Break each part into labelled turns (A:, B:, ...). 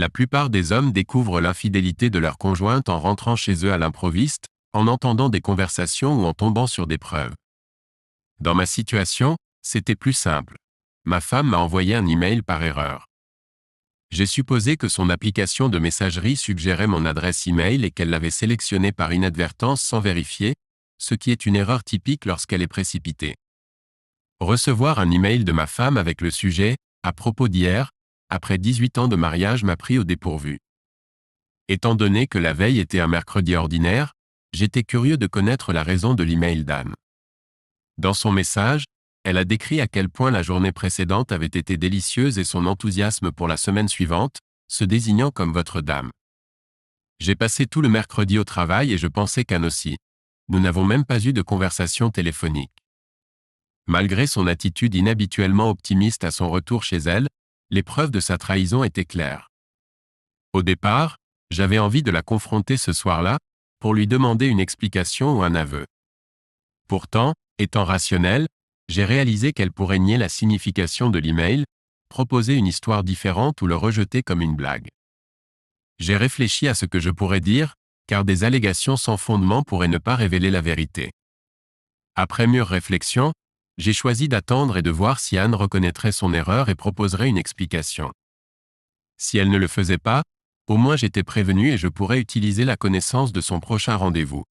A: La plupart des hommes découvrent l'infidélité de leur conjointe en rentrant chez eux à l'improviste, en entendant des conversations ou en tombant sur des preuves. Dans ma situation, c'était plus simple. Ma femme m'a envoyé un email par erreur. J'ai supposé que son application de messagerie suggérait mon adresse email et qu'elle l'avait sélectionnée par inadvertance sans vérifier, ce qui est une erreur typique lorsqu'elle est précipitée. Recevoir un email de ma femme avec le sujet « À propos d'hier », après 18 ans de mariage m'a pris au dépourvu. Étant donné que la veille était un mercredi ordinaire, j'étais curieux de connaître la raison de l'email d'Anne. Dans son message, elle a décrit à quel point la journée précédente avait été délicieuse et son enthousiasme pour la semaine suivante, se désignant comme votre dame. J'ai passé tout le mercredi au travail et je pensais qu'Anne aussi. Nous n'avons même pas eu de conversation téléphonique. Malgré son attitude inhabituellement optimiste à son retour chez elle, les preuves de sa trahison étaient claires. Au départ, j'avais envie de la confronter ce soir-là, pour lui demander une explication ou un aveu. Pourtant, étant rationnel, j'ai réalisé qu'elle pourrait nier la signification de l'email, proposer une histoire différente ou le rejeter comme une blague. J'ai réfléchi à ce que je pourrais dire, car des allégations sans fondement pourraient ne pas révéler la vérité. Après mûre réflexion, j'ai choisi d'attendre et de voir si Anne reconnaîtrait son erreur et proposerait une explication. Si elle ne le faisait pas, au moins j'étais prévenu et je pourrais utiliser la connaissance de son prochain rendez-vous.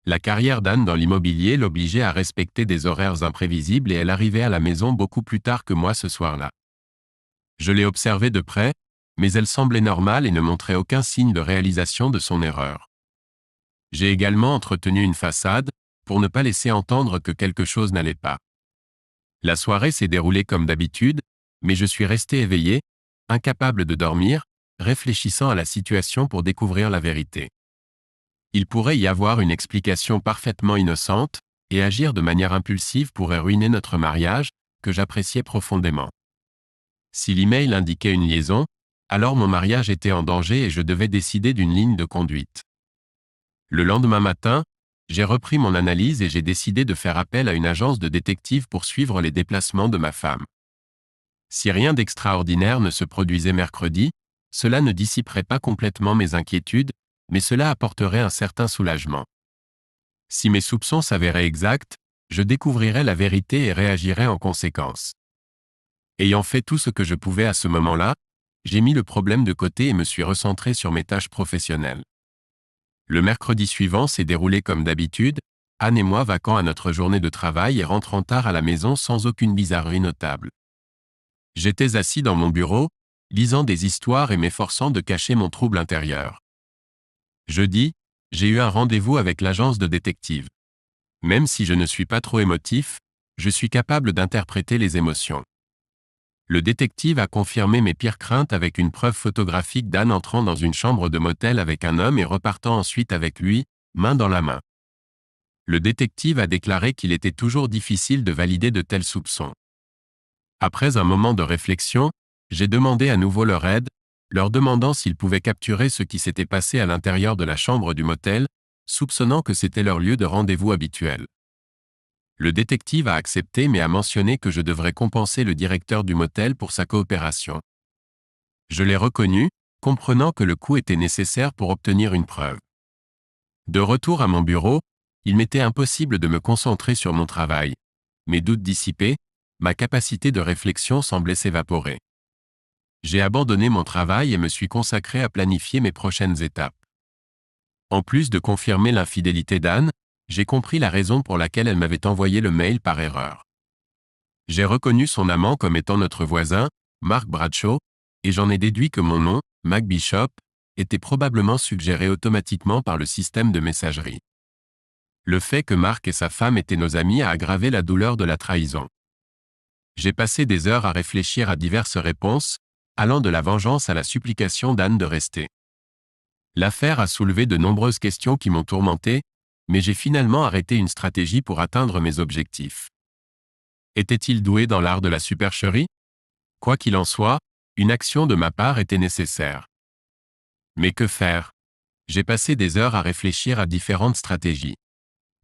A: La carrière d'Anne dans l'immobilier l'obligeait à respecter des horaires imprévisibles et elle arrivait à la maison beaucoup plus tard que moi ce soir-là. Je l'ai observée de près, mais elle semblait normale et ne montrait aucun signe de réalisation de son erreur. J'ai également entretenu une façade, pour ne pas laisser entendre que quelque chose n'allait pas. La soirée s'est déroulée comme d'habitude, mais je suis resté éveillé, incapable de dormir, réfléchissant à la situation pour découvrir la vérité. Il pourrait y avoir une explication parfaitement innocente, et agir de manière impulsive pourrait ruiner notre mariage, que j'appréciais profondément. Si l'email indiquait une liaison, alors mon mariage était en danger et je devais décider d'une ligne de conduite. Le lendemain matin, j'ai repris mon analyse et j'ai décidé de faire appel à une agence de détectives pour suivre les déplacements de ma femme. Si rien d'extraordinaire ne se produisait mercredi, cela ne dissiperait pas complètement mes inquiétudes, mais cela apporterait un certain soulagement. Si mes soupçons s'avéraient exacts, je découvrirais la vérité et réagirais en conséquence. Ayant fait tout ce que je pouvais à ce moment-là, j'ai mis le problème de côté et me suis recentré sur mes tâches professionnelles. Le mercredi suivant s'est déroulé comme d'habitude, Anne et moi vaquant à notre journée de travail et rentrant tard à la maison sans aucune bizarrerie notable. J'étais assis dans mon bureau, lisant des histoires et m'efforçant de cacher mon trouble intérieur. Jeudi, j'ai eu un rendez-vous avec l'agence de détective. Même si je ne suis pas trop émotif, je suis capable d'interpréter les émotions. Le détective a confirmé mes pires craintes avec une preuve photographique d'Anne entrant dans une chambre de motel avec un homme et repartant ensuite avec lui, main dans la main. Le détective a déclaré qu'il était toujours difficile de valider de tels soupçons. Après un moment de réflexion, j'ai demandé à nouveau leur aide, leur demandant s'ils pouvaient capturer ce qui s'était passé à l'intérieur de la chambre du motel, soupçonnant que c'était leur lieu de rendez-vous habituel. Le détective a accepté mais a mentionné que je devrais compenser le directeur du motel pour sa coopération. Je l'ai reconnu, comprenant que le coup était nécessaire pour obtenir une preuve. De retour à mon bureau, il m'était impossible de me concentrer sur mon travail. Mes doutes dissipés, ma capacité de réflexion semblait s'évaporer. J'ai abandonné mon travail et me suis consacré à planifier mes prochaines étapes. En plus de confirmer l'infidélité d'Anne, j'ai compris la raison pour laquelle elle m'avait envoyé le mail par erreur. J'ai reconnu son amant comme étant notre voisin, Mark Bradshaw, et j'en ai déduit que mon nom, Mac Bishop, était probablement suggéré automatiquement par le système de messagerie. Le fait que Mark et sa femme étaient nos amis a aggravé la douleur de la trahison. J'ai passé des heures à réfléchir à diverses réponses, allant de la vengeance à la supplication d'Anne de rester. L'affaire a soulevé de nombreuses questions qui m'ont tourmenté, mais j'ai finalement arrêté une stratégie pour atteindre mes objectifs. Était-il doué dans l'art de la supercherie? Quoi qu'il en soit, une action de ma part était nécessaire. Mais que faire? J'ai passé des heures à réfléchir à différentes stratégies.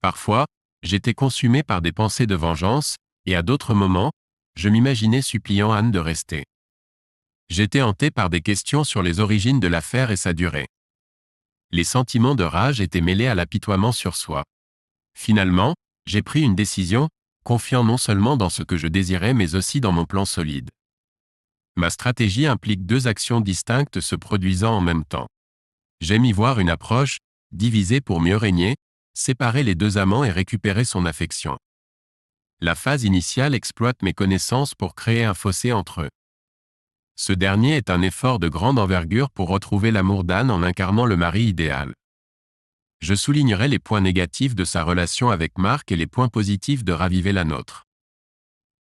A: Parfois, j'étais consumé par des pensées de vengeance, et à d'autres moments, je m'imaginais suppliant Anne de rester. J'étais hanté par des questions sur les origines de l'affaire et sa durée. Les sentiments de rage étaient mêlés à l'apitoiement sur soi. Finalement, j'ai pris une décision, confiant non seulement dans ce que je désirais mais aussi dans mon plan solide. Ma stratégie implique 2 actions distinctes se produisant en même temps. J'aime y voir une approche, diviser pour mieux régner, séparer les 2 amants et récupérer son affection. La phase initiale exploite mes connaissances pour créer un fossé entre eux. Ce dernier est un effort de grande envergure pour retrouver l'amour d'Anne en incarnant le mari idéal. Je soulignerai les points négatifs de sa relation avec Marc et les points positifs de raviver la nôtre.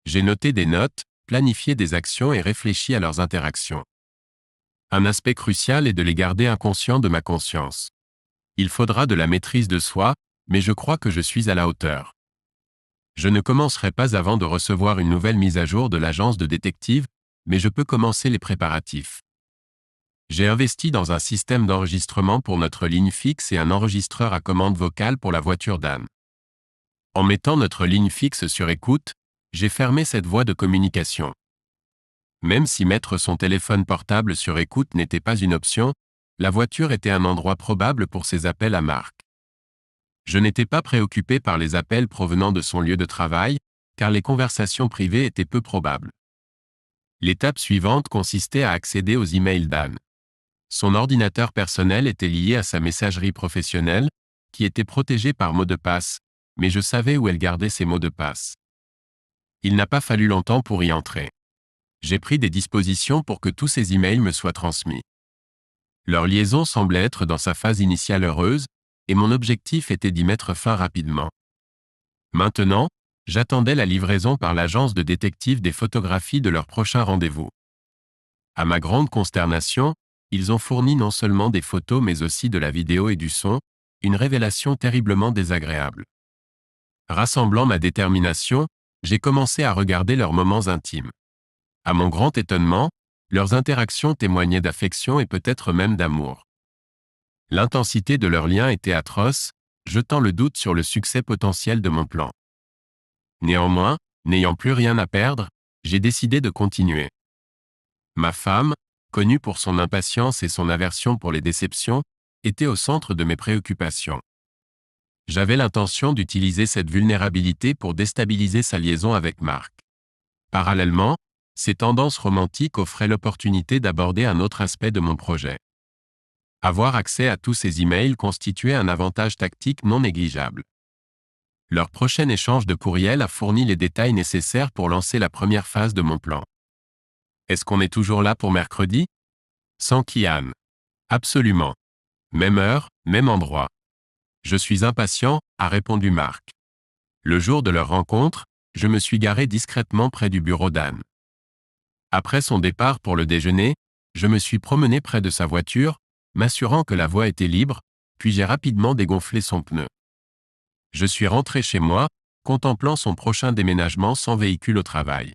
A: J'ai noté des notes, planifié des actions et réfléchi à leurs interactions. Un aspect crucial est de les garder inconscients de ma conscience. Il faudra de la maîtrise de soi, mais je crois que je suis à la hauteur. Je ne commencerai pas avant de recevoir une nouvelle mise à jour de l'agence de détective, mais je peux commencer les préparatifs. J'ai investi dans un système d'enregistrement pour notre ligne fixe et un enregistreur à commande vocale pour la voiture d'Anne. En mettant notre ligne fixe sur écoute, j'ai fermé cette voie de communication. Même si mettre son téléphone portable sur écoute n'était pas une option, la voiture était un endroit probable pour ses appels à Marc. Je n'étais pas préoccupé par les appels provenant de son lieu de travail, car les conversations privées étaient peu probables. L'étape suivante consistait à accéder aux emails d'Anne. Son ordinateur personnel était lié à sa messagerie professionnelle, qui était protégée par mot de passe, mais je savais où elle gardait ses mots de passe. Il n'a pas fallu longtemps pour y entrer. J'ai pris des dispositions pour que tous ces emails me soient transmis. Leur liaison semblait être dans sa phase initiale heureuse, et mon objectif était d'y mettre fin rapidement. Maintenant, j'attendais la livraison par l'agence de détective des photographies de leur prochain rendez-vous. À ma grande consternation, ils ont fourni non seulement des photos mais aussi de la vidéo et du son, une révélation terriblement désagréable. Rassemblant ma détermination, j'ai commencé à regarder leurs moments intimes. À mon grand étonnement, leurs interactions témoignaient d'affection et peut-être même d'amour. L'intensité de leur lien était atroce, jetant le doute sur le succès potentiel de mon plan. Néanmoins, n'ayant plus rien à perdre, j'ai décidé de continuer. Ma femme, connue pour son impatience et son aversion pour les déceptions, était au centre de mes préoccupations. J'avais l'intention d'utiliser cette vulnérabilité pour déstabiliser sa liaison avec Marc. Parallèlement, ces tendances romantiques offraient l'opportunité d'aborder un autre aspect de mon projet. Avoir accès à tous ces emails constituait un avantage tactique non négligeable. Leur prochain échange de courriel a fourni les détails nécessaires pour lancer la première phase de mon plan. Est-ce qu'on est toujours là pour mercredi? Sans Kian. Absolument. Même heure, même endroit. Je suis impatient, a répondu Marc. Le jour de leur rencontre, je me suis garé discrètement près du bureau d'Anne. Après son départ pour le déjeuner, je me suis promené près de sa voiture, m'assurant que la voie était libre, puis j'ai rapidement dégonflé son pneu. Je suis rentré chez moi, contemplant son prochain déménagement sans véhicule au travail.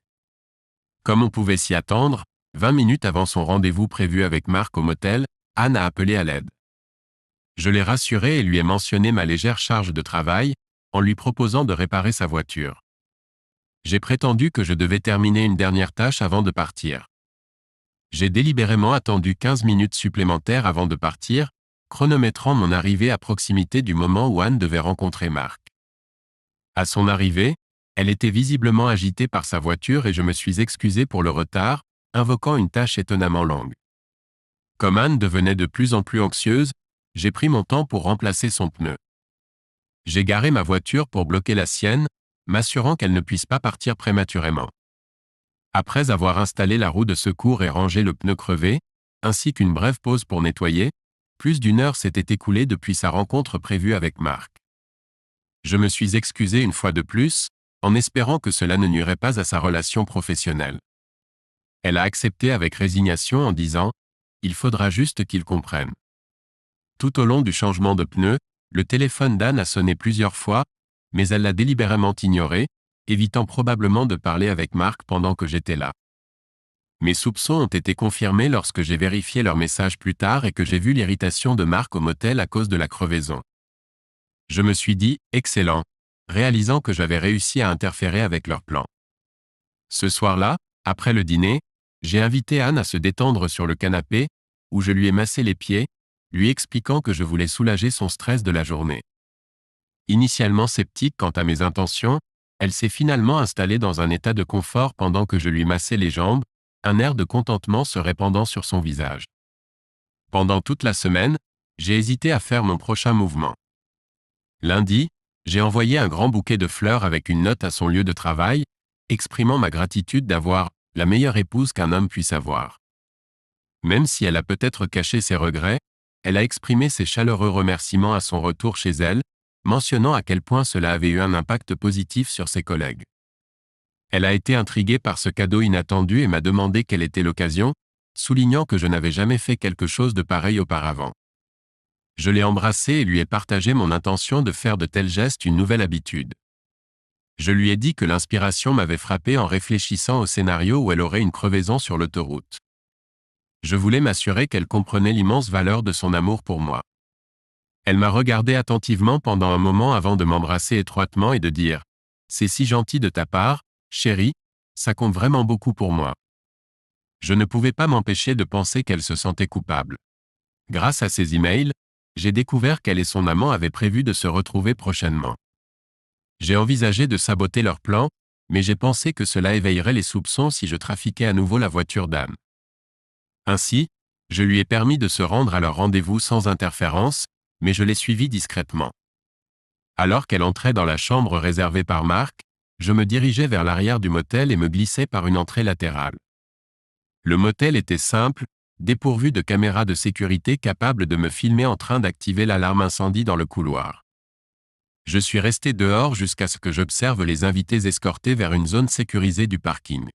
A: Comme on pouvait s'y attendre, 20 minutes avant son rendez-vous prévu avec Marc au motel, Anne a appelé à l'aide. Je l'ai rassuré et lui ai mentionné ma légère charge de travail, en lui proposant de réparer sa voiture. J'ai prétendu que je devais terminer une dernière tâche avant de partir. J'ai délibérément attendu 15 minutes supplémentaires avant de partir, chronométrant mon arrivée à proximité du moment où Anne devait rencontrer Marc. À son arrivée, elle était visiblement agitée par sa voiture et je me suis excusé pour le retard, invoquant une tâche étonnamment longue. Comme Anne devenait de plus en plus anxieuse, j'ai pris mon temps pour remplacer son pneu. J'ai garé ma voiture pour bloquer la sienne, m'assurant qu'elle ne puisse pas partir prématurément. Après avoir installé la roue de secours et rangé le pneu crevé, ainsi qu'une brève pause pour nettoyer, plus d'une heure s'était écoulée depuis sa rencontre prévue avec Marc. Je me suis excusé une fois de plus, en espérant que cela ne nuirait pas à sa relation professionnelle. Elle a accepté avec résignation en disant « Il faudra juste qu'il comprenne ». Tout au long du changement de pneu, le téléphone d'Anne a sonné plusieurs fois, mais elle l'a délibérément ignoré, évitant probablement de parler avec Marc pendant que j'étais là. Mes soupçons ont été confirmés lorsque j'ai vérifié leur message plus tard et que j'ai vu l'irritation de Marc au motel à cause de la crevaison. Je me suis dit « Excellent », réalisant que j'avais réussi à interférer avec leur plan. Ce soir-là, après le dîner, J'ai invité Anne à se détendre sur le canapé, où je lui ai massé les pieds, lui expliquant que je voulais soulager son stress de la journée. Initialement sceptique quant à mes intentions, elle s'est finalement installée dans un état de confort pendant que je lui massais les jambes, un air de contentement se répandant sur son visage. Pendant toute la semaine, j'ai hésité à faire mon prochain mouvement. Lundi, j'ai envoyé un grand bouquet de fleurs avec une note à son lieu de travail, exprimant ma gratitude d'avoir la meilleure épouse qu'un homme puisse avoir. Même si elle a peut-être caché ses regrets, elle a exprimé ses chaleureux remerciements à son retour chez elle, mentionnant à quel point cela avait eu un impact positif sur ses collègues. Elle a été intriguée par ce cadeau inattendu et m'a demandé quelle était l'occasion, soulignant que je n'avais jamais fait quelque chose de pareil auparavant. Je l'ai embrassée et lui ai partagé mon intention de faire de tels gestes une nouvelle habitude. Je lui ai dit que l'inspiration m'avait frappé en réfléchissant au scénario où elle aurait une crevaison sur l'autoroute. Je voulais m'assurer qu'elle comprenait l'immense valeur de son amour pour moi. Elle m'a regardé attentivement pendant un moment avant de m'embrasser étroitement et de dire « C'est si gentil de ta part, chérie, ça compte vraiment beaucoup pour moi. » Je ne pouvais pas m'empêcher de penser qu'elle se sentait coupable. Grâce à ses emails, j'ai découvert qu'elle et son amant avaient prévu de se retrouver prochainement. J'ai envisagé de saboter leur plan, mais j'ai pensé que cela éveillerait les soupçons si je trafiquais à nouveau la voiture d'Anne. Ainsi, je lui ai permis de se rendre à leur rendez-vous sans interférence, mais je l'ai suivie discrètement. Alors qu'elle entrait dans la chambre réservée par Marc, je me dirigeais vers l'arrière du motel et me glissais par une entrée latérale. Le motel était simple, dépourvu de caméras de sécurité capables de me filmer en train d'activer l'alarme incendie dans le couloir. Je suis resté dehors jusqu'à ce que j'observe les invités escortés vers une zone sécurisée du parking.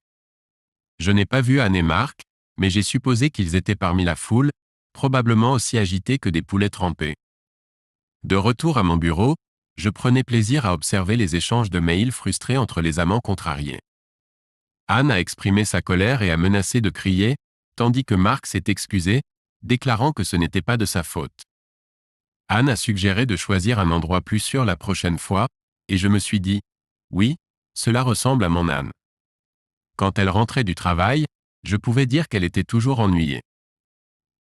A: Je n'ai pas vu Anne et Marc, mais j'ai supposé qu'ils étaient parmi la foule, probablement aussi agités que des poulets trempés. De retour à mon bureau, je prenais plaisir à observer les échanges de mails frustrés entre les amants contrariés. Anne a exprimé sa colère et a menacé de crier, tandis que Marc s'est excusé, déclarant que ce n'était pas de sa faute. Anne a suggéré de choisir un endroit plus sûr la prochaine fois, et je me suis dit « Oui, cela ressemble à mon Anne ». Quand elle rentrait du travail, je pouvais dire qu'elle était toujours ennuyée.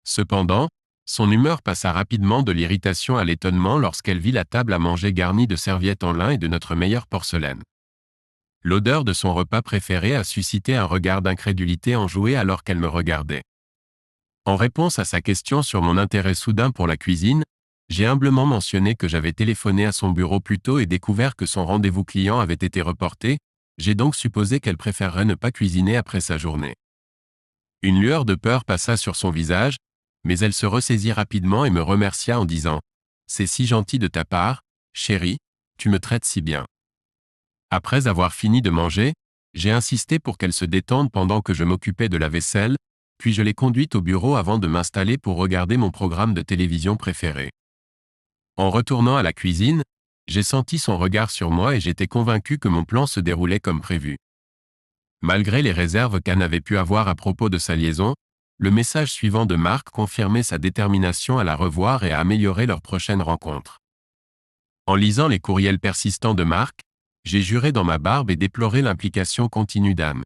A: Cependant, son humeur passa rapidement de l'irritation à l'étonnement lorsqu'elle vit la table à manger garnie de serviettes en lin et de notre meilleure porcelaine. L'odeur de son repas préféré a suscité un regard d'incrédulité enjoué alors qu'elle me regardait. En réponse à sa question sur mon intérêt soudain pour la cuisine, j'ai humblement mentionné que j'avais téléphoné à son bureau plus tôt et découvert que son rendez-vous client avait été reporté, j'ai donc supposé qu'elle préférerait ne pas cuisiner après sa journée. Une lueur de peur passa sur son visage, mais elle se ressaisit rapidement et me remercia en disant « C'est si gentil de ta part, chérie, tu me traites si bien. » Après avoir fini de manger, j'ai insisté pour qu'elle se détende pendant que je m'occupais de la vaisselle, puis je l'ai conduite au bureau avant de m'installer pour regarder mon programme de télévision préféré. En retournant à la cuisine, j'ai senti son regard sur moi et j'étais convaincu que mon plan se déroulait comme prévu. Malgré les réserves qu'Anne avait pu avoir à propos de sa liaison, le message suivant de Marc confirmait sa détermination à la revoir et à améliorer leur prochaine rencontre. En lisant les courriels persistants de Marc, j'ai juré dans ma barbe et déploré l'implication continue d'Anne.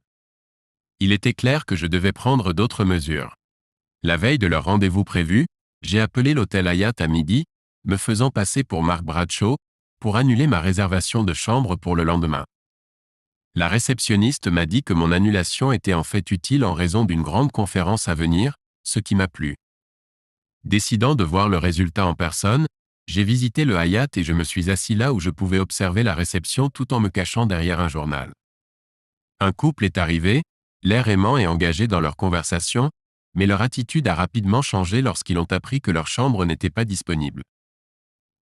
A: Il était clair que je devais prendre d'autres mesures. La veille de leur rendez-vous prévu, j'ai appelé l'hôtel Hyatt à midi, me faisant passer pour Mark Bradshaw, pour annuler ma réservation de chambre pour le lendemain. La réceptionniste m'a dit que mon annulation était en fait utile en raison d'une grande conférence à venir, ce qui m'a plu. Décidant de voir le résultat en personne, j'ai visité le Hyatt et je me suis assis là où je pouvais observer la réception tout en me cachant derrière un journal. Un couple est arrivé, l'air aimant et engagé dans leur conversation, mais leur attitude a rapidement changé lorsqu'ils ont appris que leur chambre n'était pas disponible.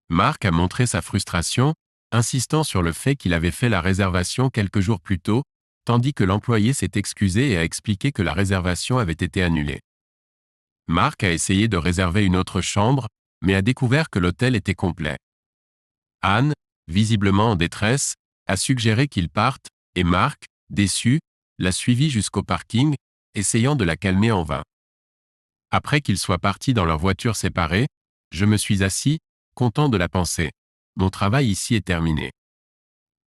A: Marc a montré sa frustration, insistant sur le fait qu'il avait fait la réservation quelques jours plus tôt, tandis que l'employé s'est excusé et a expliqué que la réservation avait été annulée. Marc a essayé de réserver une autre chambre, mais a découvert que l'hôtel était complet. Anne, visiblement en détresse, a suggéré qu'il parte, et Marc, déçu, l'a suivi jusqu'au parking, essayant de la calmer en vain. Après qu'ils soient partis dans leur voiture séparée, je me suis assis, content de la pensée. Mon travail ici est terminé.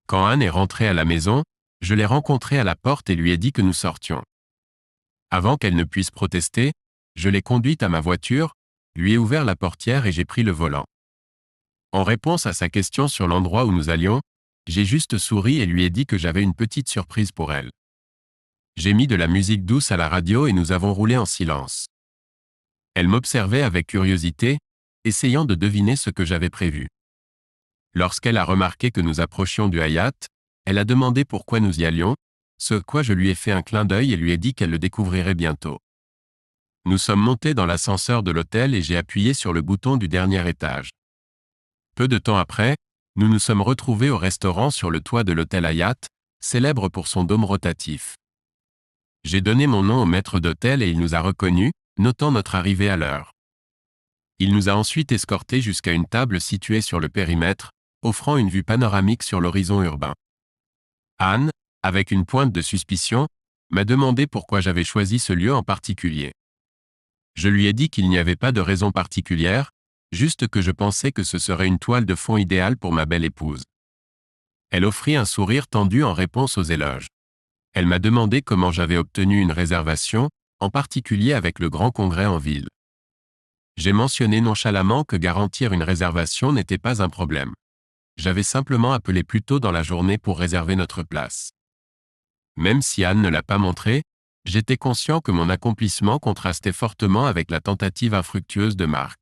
A: Quand Anne est rentrée à la maison, je l'ai rencontrée à la porte et lui ai dit que nous sortions. Avant qu'elle ne puisse protester, je l'ai conduite à ma voiture, lui ai ouvert la portière et j'ai pris le volant. En réponse à sa question sur l'endroit où nous allions, j'ai juste souri et lui ai dit que j'avais une petite surprise pour elle. J'ai mis de la musique douce à la radio et nous avons roulé en silence. Elle m'observait avec curiosité, essayant de deviner ce que j'avais prévu. Lorsqu'elle a remarqué que nous approchions du Hyatt, elle a demandé pourquoi nous y allions, ce à quoi je lui ai fait un clin d'œil et lui ai dit qu'elle le découvrirait bientôt. Nous sommes montés dans l'ascenseur de l'hôtel et j'ai appuyé sur le bouton du dernier étage. Peu de temps après, nous nous sommes retrouvés au restaurant sur le toit de l'hôtel Hyatt, célèbre pour son dôme rotatif. J'ai donné mon nom au maître d'hôtel et il nous a reconnus, notant notre arrivée à l'heure. Il nous a ensuite escortés jusqu'à une table située sur le périmètre, offrant une vue panoramique sur l'horizon urbain. Anne, avec une pointe de suspicion, m'a demandé pourquoi j'avais choisi ce lieu en particulier. Je lui ai dit qu'il n'y avait pas de raison particulière, juste que je pensais que ce serait une toile de fond idéale pour ma belle épouse. Elle offrit un sourire tendu en réponse aux éloges. Elle m'a demandé comment j'avais obtenu une réservation, en particulier avec le Grand Congrès en ville. J'ai mentionné nonchalamment que garantir une réservation n'était pas un problème. J'avais simplement appelé plus tôt dans la journée pour réserver notre place. Même si Anne ne l'a pas montré, j'étais conscient que mon accomplissement contrastait fortement avec la tentative infructueuse de Marc.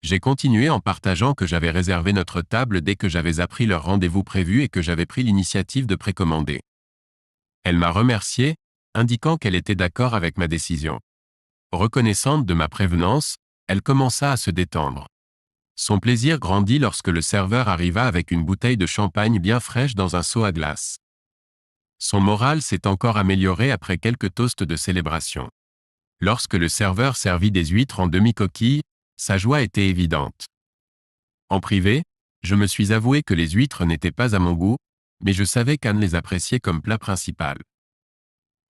A: J'ai continué en partageant que j'avais réservé notre table dès que j'avais appris leur rendez-vous prévu et que j'avais pris l'initiative de précommander. Elle m'a remercié, indiquant qu'elle était d'accord avec ma décision. Reconnaissante de ma prévenance, elle commença à se détendre. Son plaisir grandit lorsque le serveur arriva avec une bouteille de champagne bien fraîche dans un seau à glace. Son moral s'est encore amélioré après quelques toasts de célébration. Lorsque le serveur servit des huîtres en demi-coquille, sa joie était évidente. En privé, je me suis avoué que les huîtres n'étaient pas à mon goût, mais je savais qu'Anne les appréciait comme plat principal.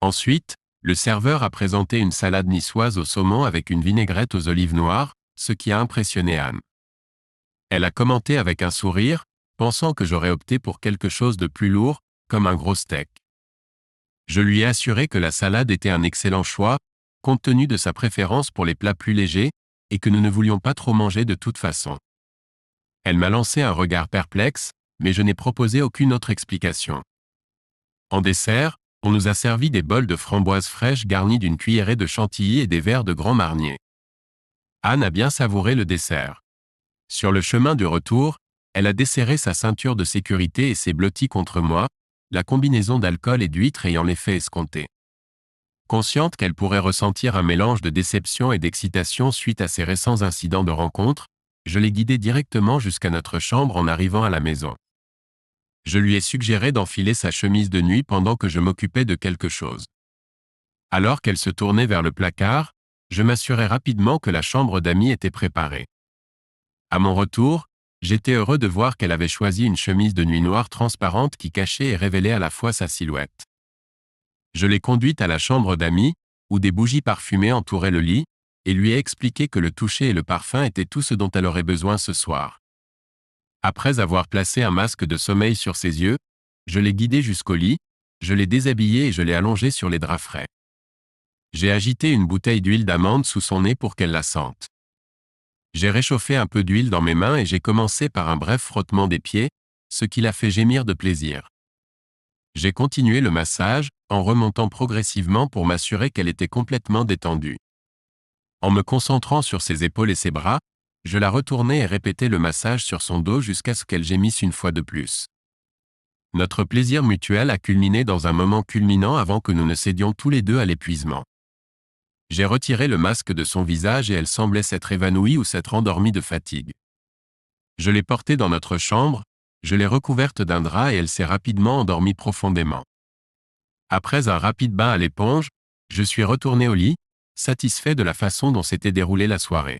A: Ensuite, le serveur a présenté une salade niçoise au saumon avec une vinaigrette aux olives noires, ce qui a impressionné Anne. Elle a commenté avec un sourire, pensant que j'aurais opté pour quelque chose de plus lourd, comme un gros steak. Je lui ai assuré que la salade était un excellent choix, compte tenu de sa préférence pour les plats plus légers, et que nous ne voulions pas trop manger de toute façon. Elle m'a lancé un regard perplexe, mais je n'ai proposé aucune autre explication. En dessert, on nous a servi des bols de framboises fraîches garnis d'une cuillerée de chantilly et des verres de Grand Marnier. Anne a bien savouré le dessert. Sur le chemin du retour, elle a desserré sa ceinture de sécurité et s'est blottie contre moi, la combinaison d'alcool et d'huîtres ayant l'effet escompté. Consciente qu'elle pourrait ressentir un mélange de déception et d'excitation suite à ces récents incidents de rencontre, je l'ai guidée directement jusqu'à notre chambre en arrivant à la maison. Je lui ai suggéré d'enfiler sa chemise de nuit pendant que je m'occupais de quelque chose. Alors qu'elle se tournait vers le placard, je m'assurai rapidement que la chambre d'amis était préparée. À mon retour, j'étais heureux de voir qu'elle avait choisi une chemise de nuit noire transparente qui cachait et révélait à la fois sa silhouette. Je l'ai conduite à la chambre d'amis, où des bougies parfumées entouraient le lit, et lui ai expliqué que le toucher et le parfum étaient tout ce dont elle aurait besoin ce soir. Après avoir placé un masque de sommeil sur ses yeux, je l'ai guidée jusqu'au lit, je l'ai déshabillée et je l'ai allongée sur les draps frais. J'ai agité une bouteille d'huile d'amande sous son nez pour qu'elle la sente. J'ai réchauffé un peu d'huile dans mes mains et j'ai commencé par un bref frottement des pieds, ce qui l'a fait gémir de plaisir. J'ai continué le massage, en remontant progressivement pour m'assurer qu'elle était complètement détendue. En me concentrant sur ses épaules et ses bras, je la retournais et répétais le massage sur son dos jusqu'à ce qu'elle gémisse une fois de plus. Notre plaisir mutuel a culminé dans un moment culminant avant que nous ne cédions tous les deux à l'épuisement. J'ai retiré le masque de son visage et elle semblait s'être évanouie ou s'être endormie de fatigue. Je l'ai portée dans notre chambre, je l'ai recouverte d'un drap et elle s'est rapidement endormie profondément. Après un rapide bain à l'éponge, je suis retourné au lit, satisfait de la façon dont s'était déroulée la soirée.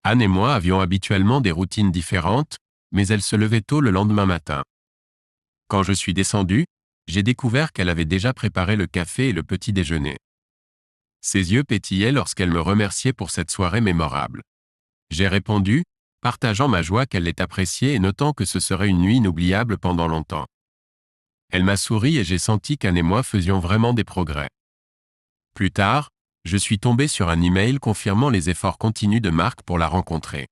A: Anne et moi avions habituellement des routines différentes, mais elle se levait tôt le lendemain matin. Quand je suis descendu, j'ai découvert qu'elle avait déjà préparé le café et le petit déjeuner. Ses yeux pétillaient lorsqu'elle me remerciait pour cette soirée mémorable. J'ai répondu, partageant ma joie qu'elle l'ait appréciée et notant que ce serait une nuit inoubliable pendant longtemps. Elle m'a souri et j'ai senti qu'Anne et moi faisions vraiment des progrès. Plus tard, je suis tombé sur un email confirmant les efforts continus de Mark pour la rencontrer.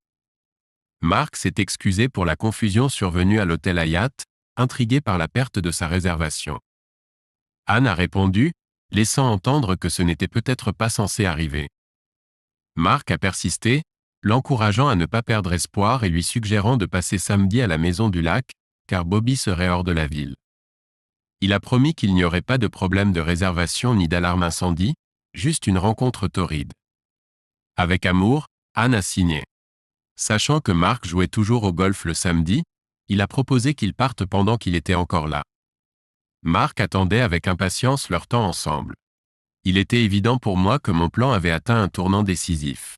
A: Mark s'est excusé pour la confusion survenue à l'hôtel Hyatt, intrigué par la perte de sa réservation. Anne a répondu, laissant entendre que ce n'était peut-être pas censé arriver. Mark a persisté, l'encourageant à ne pas perdre espoir et lui suggérant de passer samedi à la Maison du Lac, car Bobby serait hors de la ville. Il a promis qu'il n'y aurait pas de problème de réservation ni d'alarme incendie, juste une rencontre torride. Avec amour, Anne a signé. Sachant que Mark jouait toujours au golf le samedi, il a proposé qu'ils partent pendant qu'il était encore là. Mark attendait avec impatience leur temps ensemble. Il était évident pour moi que mon plan avait atteint un tournant décisif.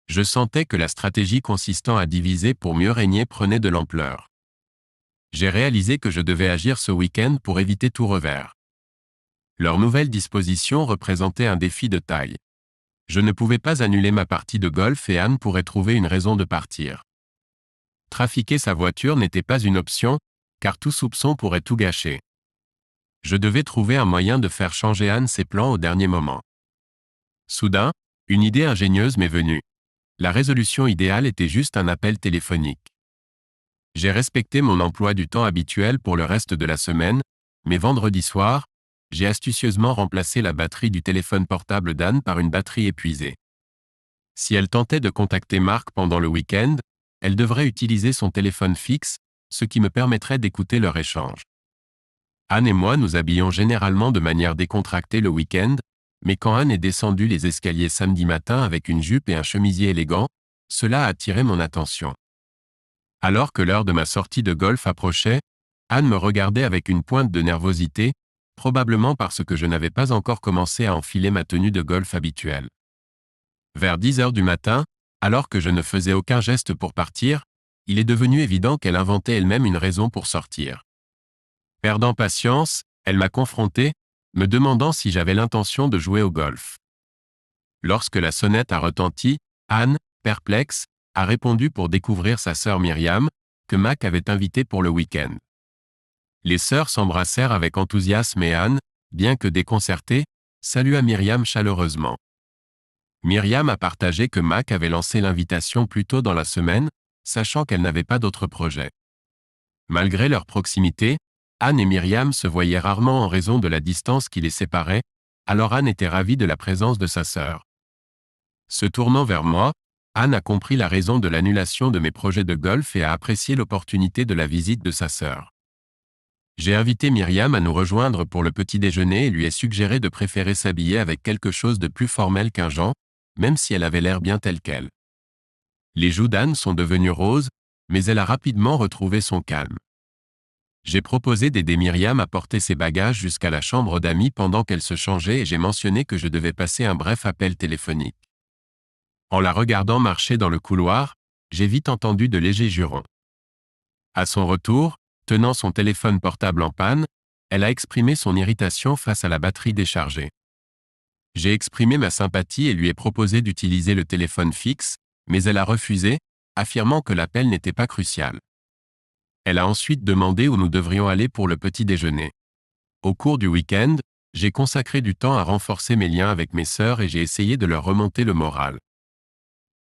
A: Je sentais que la stratégie consistant à diviser pour mieux régner prenait de l'ampleur. J'ai réalisé que je devais agir ce week-end pour éviter tout revers. Leur nouvelle disposition représentait un défi de taille. Je ne pouvais pas annuler ma partie de golf et Anne pourrait trouver une raison de partir. Trafiquer sa voiture n'était pas une option, car tout soupçon pourrait tout gâcher. Je devais trouver un moyen de faire changer Anne ses plans au dernier moment. Soudain, une idée ingénieuse m'est venue. La résolution idéale était juste un appel téléphonique. J'ai respecté mon emploi du temps habituel pour le reste de la semaine, mais vendredi soir, j'ai astucieusement remplacé la batterie du téléphone portable d'Anne par une batterie épuisée. Si elle tentait de contacter Mark pendant le week-end, elle devrait utiliser son téléphone fixe, ce qui me permettrait d'écouter leur échange. Anne et moi nous habillions généralement de manière décontractée le week-end, mais quand Anne est descendue les escaliers samedi matin avec une jupe et un chemisier élégant, cela a attiré mon attention. Alors que l'heure de ma sortie de golf approchait, Anne me regardait avec une pointe de nervosité, probablement parce que je n'avais pas encore commencé à enfiler ma tenue de golf habituelle. Vers 10 heures du matin, alors que je ne faisais aucun geste pour partir, il est devenu évident qu'elle inventait elle-même une raison pour sortir. Perdant patience, elle m'a confronté, me demandant si j'avais l'intention de jouer au golf. Lorsque la sonnette a retenti, Anne, perplexe, a répondu pour découvrir sa sœur Myriam, que Mac avait invitée pour le week-end. Les sœurs s'embrassèrent avec enthousiasme et Anne, bien que déconcertée, salua Myriam chaleureusement. Myriam a partagé que Mac avait lancé l'invitation plus tôt dans la semaine, sachant qu'elle n'avait pas d'autre projet. Malgré leur proximité, Anne et Myriam se voyaient rarement en raison de la distance qui les séparait, alors Anne était ravie de la présence de sa sœur. Se tournant vers moi, Anne a compris la raison de l'annulation de mes projets de golf et a apprécié l'opportunité de la visite de sa sœur. J'ai invité Myriam à nous rejoindre pour le petit déjeuner et lui ai suggéré de préférer s'habiller avec quelque chose de plus formel qu'un Jean, même si elle avait l'air bien telle qu'elle. Les joues d'Anne sont devenues roses, mais elle a rapidement retrouvé son calme. J'ai proposé d'aider Myriam à porter ses bagages jusqu'à la chambre d'amis pendant qu'elle se changeait et j'ai mentionné que je devais passer un bref appel téléphonique. En la regardant marcher dans le couloir, j'ai vite entendu de légers jurons. À son retour, tenant son téléphone portable en panne, elle a exprimé son irritation face à la batterie déchargée. J'ai exprimé ma sympathie et lui ai proposé d'utiliser le téléphone fixe, mais elle a refusé, affirmant que l'appel n'était pas crucial. Elle a ensuite demandé où nous devrions aller pour le petit déjeuner. Au cours du week-end, j'ai consacré du temps à renforcer mes liens avec mes sœurs et j'ai essayé de leur remonter le moral.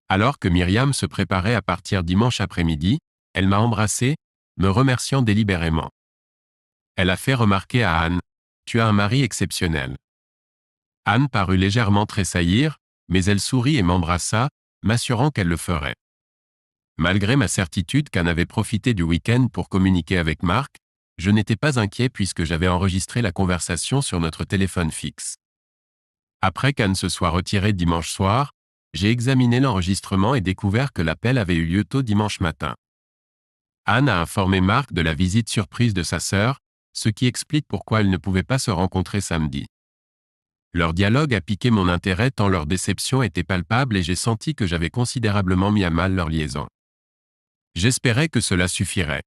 A: Alors que Myriam se préparait à partir dimanche après-midi, elle m'a embrassé, me remerciant délibérément. Elle a fait remarquer à Anne, « Tu as un mari exceptionnel. » Anne parut légèrement tressaillir, mais elle sourit et m'embrassa, m'assurant qu'elle le ferait. Malgré ma certitude qu'Anne avait profité du week-end pour communiquer avec Mark, je n'étais pas inquiet puisque j'avais enregistré la conversation sur notre téléphone fixe. Après qu'Anne se soit retirée dimanche soir, j'ai examiné l'enregistrement et découvert que l'appel avait eu lieu tôt dimanche matin. Anne a informé Mark de la visite surprise de sa sœur, ce qui explique pourquoi elle ne pouvait pas se rencontrer samedi. Leur dialogue a piqué mon intérêt tant leur déception était palpable et j'ai senti que j'avais considérablement mis à mal leur liaison. J'espérais que cela suffirait.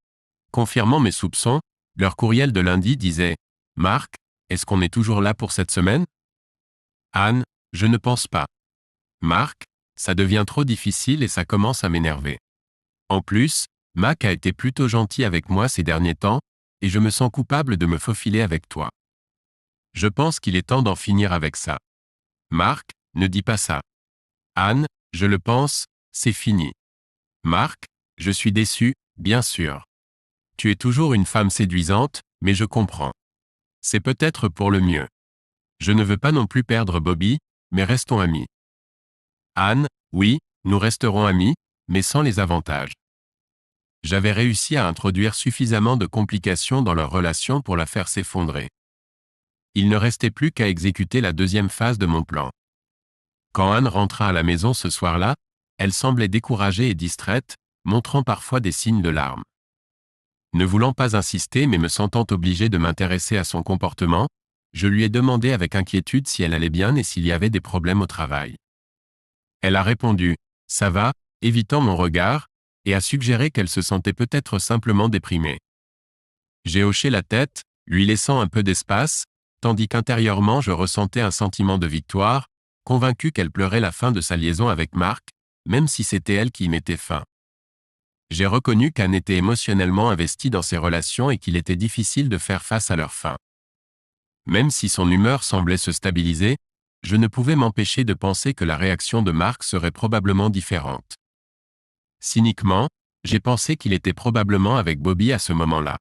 A: Confirmant mes soupçons, leur courriel de lundi disait « Mark, est-ce qu'on est toujours là pour cette semaine ?» Anne, je ne pense pas. Mark, ça devient trop difficile et ça commence à m'énerver. En plus, Mac a été plutôt gentil avec moi ces derniers temps, et je me sens coupable de me faufiler avec toi. Je pense qu'il est temps d'en finir avec ça. Marc, ne dis pas ça. Anne, je le pense, c'est fini. Marc, je suis déçu, bien sûr. Tu es toujours une femme séduisante, mais je comprends. C'est peut-être pour le mieux. Je ne veux pas non plus perdre Bobby, mais restons amis. Anne, oui, nous resterons amis, mais sans les avantages. J'avais réussi à introduire suffisamment de complications dans leur relation pour la faire s'effondrer. Il ne restait plus qu'à exécuter la deuxième phase de mon plan. Quand Anne rentra à la maison ce soir-là, elle semblait découragée et distraite, montrant parfois des signes de larmes. Ne voulant pas insister mais me sentant obligé de m'intéresser à son comportement, je lui ai demandé avec inquiétude si elle allait bien et s'il y avait des problèmes au travail. Elle a répondu « Ça va », évitant mon regard, et a suggéré qu'elle se sentait peut-être simplement déprimée. J'ai hoché la tête, lui laissant un peu d'espace, tandis qu'intérieurement je ressentais un sentiment de victoire, convaincu qu'elle pleurait la fin de sa liaison avec Marc, même si c'était elle qui y mettait fin. J'ai reconnu qu'Anne était émotionnellement investie dans ses relations et qu'il était difficile de faire face à leur fin. Même si son humeur semblait se stabiliser, je ne pouvais m'empêcher de penser que la réaction de Marc serait probablement différente. Cyniquement, j'ai pensé qu'il était probablement avec Bobby à ce moment-là.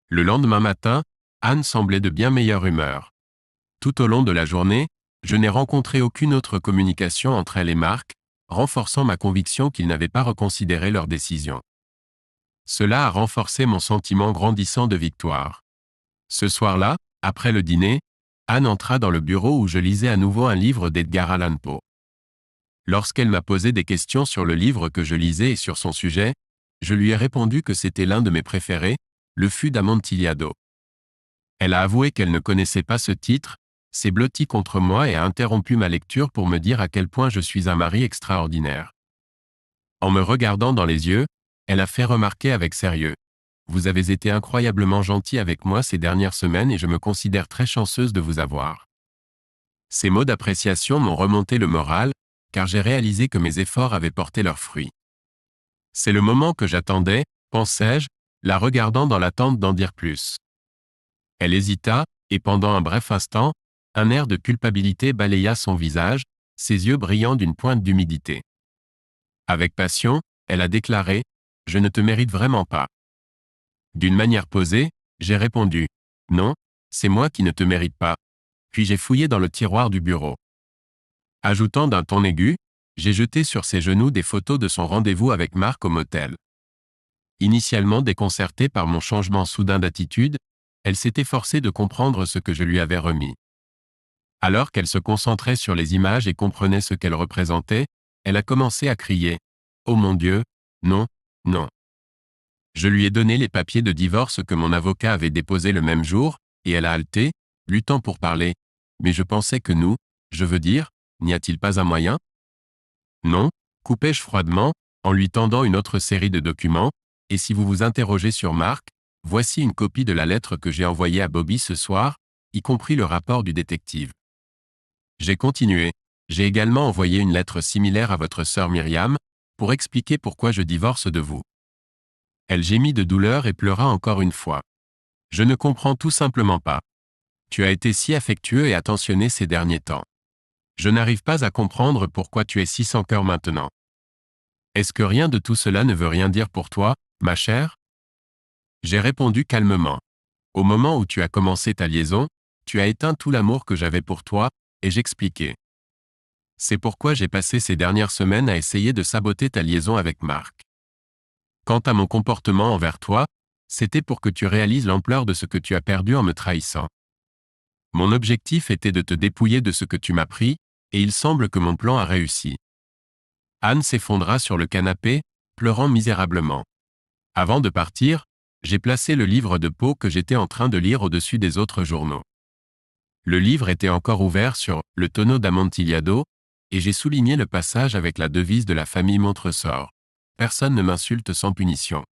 A: Le lendemain matin, Anne semblait de bien meilleure humeur. Tout au long de la journée, je n'ai rencontré aucune autre communication entre elle et Marc, renforçant ma conviction qu'ils n'avaient pas reconsidéré leur décision. Cela a renforcé mon sentiment grandissant de victoire. Ce soir-là, après le dîner, Anne entra dans le bureau où je lisais à nouveau un livre d'Edgar Allan Poe. Lorsqu'elle m'a posé des questions sur le livre que je lisais et sur son sujet, je lui ai répondu que c'était l'un de mes préférés, Le Fût d'Amontillado. Elle a avoué qu'elle ne connaissait pas ce titre, s'est blottie contre moi et a interrompu ma lecture pour me dire à quel point je suis un mari extraordinaire. En me regardant dans les yeux, elle a fait remarquer avec sérieux. Vous avez été incroyablement gentil avec moi ces dernières semaines et je me considère très chanceuse de vous avoir. Ces mots d'appréciation m'ont remonté le moral, car j'ai réalisé que mes efforts avaient porté leurs fruits. C'est le moment que j'attendais, pensai-je, la regardant dans l'attente d'en dire plus. Elle hésita, et pendant un bref instant, un air de culpabilité balaya son visage, ses yeux brillant d'une pointe d'humidité. Avec passion, elle a déclaré « Je ne te mérite vraiment pas ». D'une manière posée, j'ai répondu « Non, c'est moi qui ne te mérite pas ». Puis j'ai fouillé dans le tiroir du bureau. Ajoutant d'un ton aigu, j'ai jeté sur ses genoux des photos de son rendez-vous avec Marc au motel. Initialement déconcertée par mon changement soudain d'attitude, elle s'est efforcée de comprendre ce que je lui avais remis. Alors qu'elle se concentrait sur les images et comprenait ce qu'elles représentaient, elle a commencé à crier « Oh mon Dieu, non, non ». Je lui ai donné les papiers de divorce que mon avocat avait déposés le même jour, et elle a haleté, luttant pour parler. Mais je pensais que nous, je veux dire, n'y a-t-il pas un moyen? Non, coupai-je froidement, en lui tendant une autre série de documents, et si vous vous interrogez sur Marc, voici une copie de la lettre que j'ai envoyée à Bobby ce soir, y compris le rapport du détective. J'ai continué. J'ai également envoyé une lettre similaire à votre sœur Myriam, pour expliquer pourquoi je divorce de vous. Elle gémit de douleur et pleura encore une fois. Je ne comprends tout simplement pas. Tu as été si affectueux et attentionné ces derniers temps. Je n'arrive pas à comprendre pourquoi tu es si sans cœur maintenant. Est-ce que rien de tout cela ne veut rien dire pour toi, ma chère? J'ai répondu calmement. Au moment où tu as commencé ta liaison, tu as éteint tout l'amour que j'avais pour toi, et j'expliquais. C'est pourquoi j'ai passé ces dernières semaines à essayer de saboter ta liaison avec Marc. Quant à mon comportement envers toi, c'était pour que tu réalises l'ampleur de ce que tu as perdu en me trahissant. Mon objectif était de te dépouiller de ce que tu m'as pris, et il semble que mon plan a réussi. Anne s'effondra sur le canapé, pleurant misérablement. Avant de partir, j'ai placé le livre de Poe que j'étais en train de lire au-dessus des autres journaux. Le livre était encore ouvert sur « Le tonneau d'Amontillado » et j'ai souligné le passage avec la devise de la famille Montresor. Personne ne m'insulte sans punition.